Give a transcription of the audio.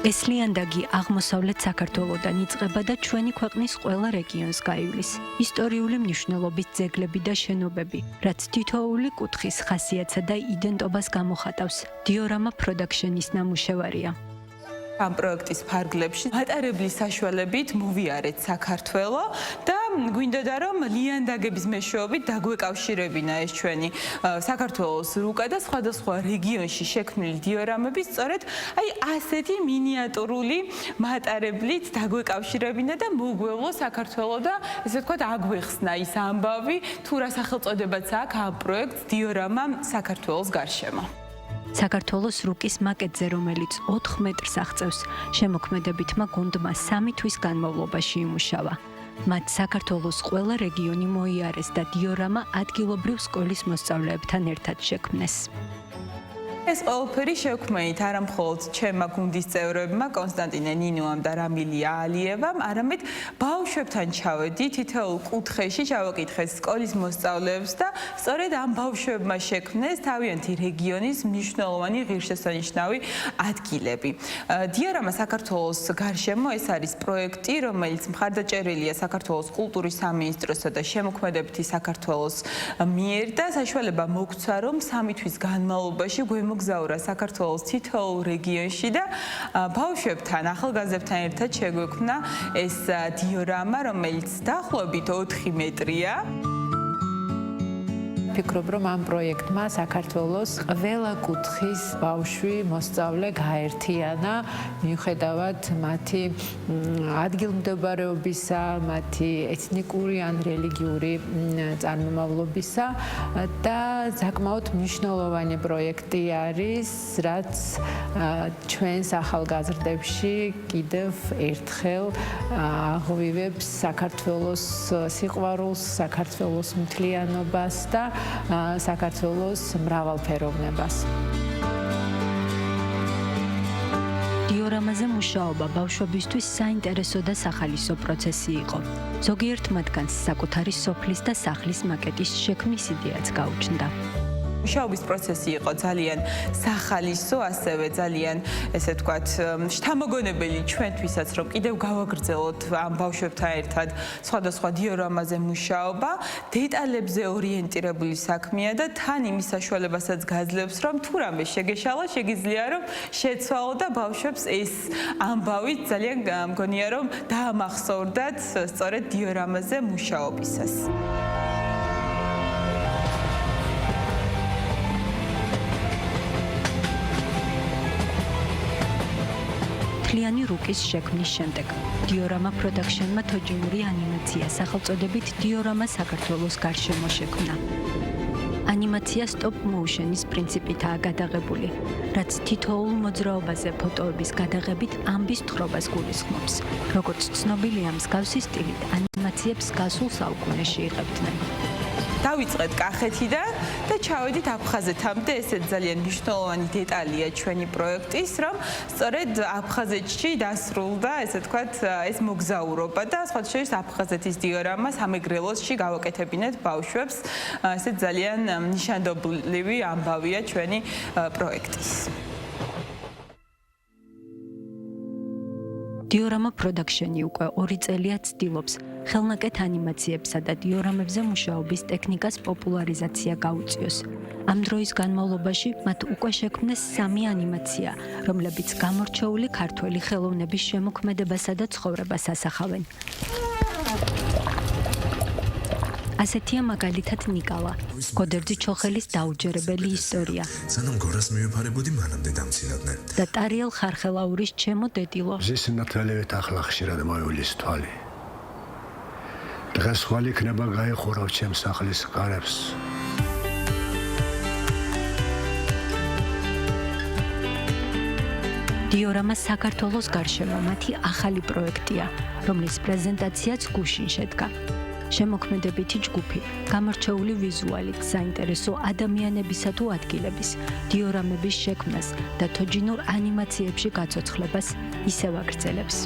ეს ლიანდაგი აღმოსავლეთ საქართველოდან იწყება და ჩვენი ქვეყნის ყველა რეგიონს გაივლის. ისტორიული მნიშვნელობის ძეგლები და შენობები, რაც თითოეული კუთხის ხასიათსა და იდენტობას გამოხატავს, დიორამა პროდაქშენის ნამუშევარია. ამ პროექტის ფარგლებში მატარებლის საშუალებით მოვიარეთ საქართველო და გვინდოდა რომ ლიანდაგების მეშვეობით დაგვეკავშირებინა ეს ჩვენი საქართველოს რუკა და სხვადასხვა რეგიონში შექმნილი დიორამები სწორედ ასეთი მინიატურული მატარებლით დაგვეკავშირებინა და მოგვევლო საქართველო და ესე ვთქვათ აგვეხსნა ის ამბავი თუ რა სახელწოდებაც აქვს ამ პროექტს დიორამა საქართველოს გარშემო. საქართველოს რუკის მაკეტზე, რომელიც 4 მეტრს აღწევს, შემოქმედებითმა გუნდმა 3 თვის განმავლობაში იმუშავა. მათ საქართველოს ყველა რეგიონი მოიარეს და დიორამა ადგილობრივ სკოლის მოსწავლეებთან ერთად შექმნეს. ეს ყველაფერი შექმნით არა მხოლოდ ჩემმა გუნდის წევრებმა, კონსტანტინე ნინოამ და რამილია ალიევამ, არამედ ბავშვებთან ჩავედი თითოეულ კუთხეში, ჩავაკითხეთ სკოლის მოსწავლეებს და სწორედ ამ ბავშვებმა შექმნეს თავიანთი რეგიონის მნიშვნელოვანი ღირსშესანიშნავი ადგილები. დიორამა საქართველოს გარშემო ეს არის პროექტი, რომელიც მხარდაჭერილია საქართველოს კულტურის სამინისტროსა და შემოქმედებითი საქართველოს მიერ და საშუალება მოგცა, რომ 3 თვის განმავლობაში მოგზაურა საქართველოს თითოეულ რეგიონში და ბავშვებთან, ახალგაზრდებთან ერთად შეგვექმნა ეს დიორამა, რომელიც დაახლოებით 4 მეტრია. ვფიქრობ, რომ ამ პროექტმა საქართველოს ყველა კუთხის ბავშვი, მოსწავლე გაერთიანა, მიუხედავად მათი ადგილმდებარეობისა, მათი ეთნიკური ან რელიგიური წარმომავლობისა და საკმაოდ მნიშვნელოვანი პროექტი არის, რაც ჩვენს ახალგაზრდებში კიდევ ერთხელ აღვივებს საქართველოს სიყვარულს, საქართველოს მთლიანობას და საქართველოს მრავალფეროვნებას. დიორამაზე მუშაობა ბავშვებისთვის საინტერესო და სახალისო პროცესი იყო. ზოგიერთ მათგანს საკუთარი სოფლის და სახლის მაკეტის შექმნის იდეაც გაუჩნდა. მუშაობის პროცესი იყო ძალიან სახალისო, ასევე ძალიან, ესე ვთქვათ, შთამოგონებელი ჩვენთვისაც, რომ კიდევ გავაგრძელოთ ამ ბავშვებთან ერთად სხვადასხვა დიორამაზე მუშაობა, დეტალებზე ორიენტირებული საქმეა და თან იმის საშუალებასაც გაძლევს, რომ თუ რამე შეგეშალა, შეგიძლია რომ შეცვალო და ბავშვებს ეს ამბავი ძალიან მგონია, რომ დაამახსოვრდათ სწორედ დიორამაზე მუშაობისას. მთლიანი რუკის შექმნის შემდეგ დიორამა პროდაქშენმა თოჯინური ანიმაცია სახელწოდებით დიორამა საქართველოს გარშემო შექმნა. ანიმაცია stop motion-ის პრინციპითაა გადაღებული, რაც თითოეულ მოძრაობაზე ფოტოების გადაღებით ამბის თხრობას გულისხმობს. როგორც ცნობილია, მსგავსი სტილით ანიმაციებს გასულ საუკუნეში იღებდნენ. დავიწყეთ კახეთიდან და ჩავედით აფხაზეთამდე. ესეც ძალიან მნიშვნელოვანი დეტალია ჩვენი პროექტის, რომ სწორედ აფხაზეთში დასრულდა, ესე ვთქვათ, ეს მოგზაურობა და სხვა შორის აფხაზეთის დიორამა სამეგრელოსში გავაკეთებინეთ ბავშვებს. ესე ძალიან ნიშანდობლივი ამბავია ჩვენი პროექტის. დიორამა პროდაქშენი უკვე 2 წელია ცდილობს ხელნაკეთ ანიმაციებსა და დიორამებზე მუშაობის ტექნიკას პოპულარიზაცია გაუწიოს. ამ დროის განმავლობაში მათ უკვე შექმნეს 3 ანიმაცია, რომლებიც გამორჩეული ქართველი ხელოვნების შემოქმედებასა და ცხოვრებას ასახავენ. ასეთია მაგალითად ნიკალა, გოდერძი ჩოხელის დაუჯერებელი ისტორია. სანამ გორას მივეფარებოდი, მანამდე დამცინავდნენ. და ტარიელ ხარხელაურის ჩემო დედილო. ზის ნათელევით ახლა ხშირად მოივლის თვალი. დღეს ხვალ იქნება გაიხურავ ჩემს სახლის კარებს. დიორამა საქართველოს გარშემო მათი ახალი პროექტია, რომლის პრეზენტაციაც გუშინ შედგა. შემოქმედებითი ჯგუფი, გამორჩეული ვიზუალით, საინტერესო ადამიანებისა თუ ადგილების, დიორამების შექმნას და თოჯინურ ანიმაციებში გაცოცხლებას ისევ აგრძელებს.